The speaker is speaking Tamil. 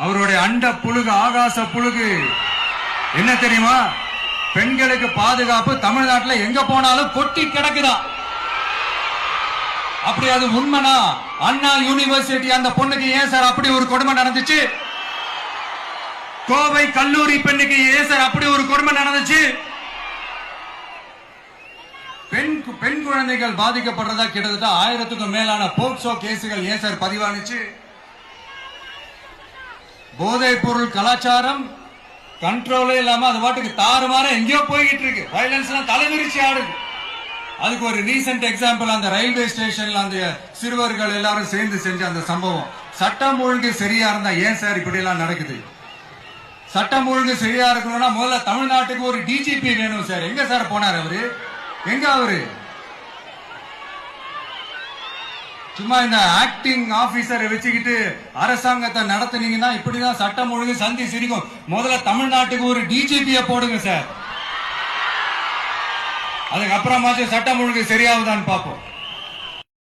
அவருடைய அண்ட புழுகு ஆகாச புழுகு என்ன தெரியுமா? பெண்களுக்கு பாதுகாப்பு தமிழ்நாட்டில் எங்க போனாலும் கொட்டி கிடக்குதான். அப்படி அது உண்மைனா அண்ணா யூனிவர்சிட்டி அந்த பொண்ணுக்கு ஏன் சார் அப்படி ஒரு கொடுமை நடந்துச்சு? கோவை கல்லூரி பெண்ணுக்கு ஏன் சார் அப்படி ஒரு கொடுமை நடந்துச்சு? பெண் குழந்தைகள் பாதிக்கப்படுறதா கிட்டத்தட்ட 1000க்கும் மேலான போக்சோ கேசுகள் ஏன் சார் பதிவானுச்சு? போதைப் பொருள் கலாச்சாரம் கண்ட்ரோலே இல்லாம அது பாட்டுக்கு தாறுமாற எங்கேயோ போய்கிட்டு இருக்கு. வயலன்ஸ் எல்லாம் தலைவிரிச்சு ஆடுது. அதுக்கு ஒரு ரீசெண்ட் எக்ஸாம்பிள் அந்த ரயில்வே ஸ்டேஷன்ல அந்த சிறுவர்கள் எல்லாரும் சேர்ந்து செஞ்ச அந்த சம்பவம். சட்டம் ஒழுங்கு சரியா இருந்தா ஏன் சார் இப்படி எல்லாம் நடக்குது? சட்டம் ஒழுங்கு சரியா இருக்கணும்னா முதல்ல தமிழ்நாட்டுக்கு ஒரு டிஜிபி வேணும் சார். எங்க சார் போனார் அவரு? எங்க அவரு? சும்மா இந்த ஆக்டிங் ஆபீசரை வச்சுக்கிட்டு அரசாங்கத்தை நடத்துனீங்கன்னா இப்படிதான் சட்டம் ஒழுங்கு சந்தி சிரிக்கும். முதல்ல தமிழ்நாட்டுக்கு ஒரு டிஜிபியை போடுங்க சார். அதுக்கப்புறமாச்சும் சட்டம் ஒழுங்கு சரியாகுதான்னு பார்ப்போம்.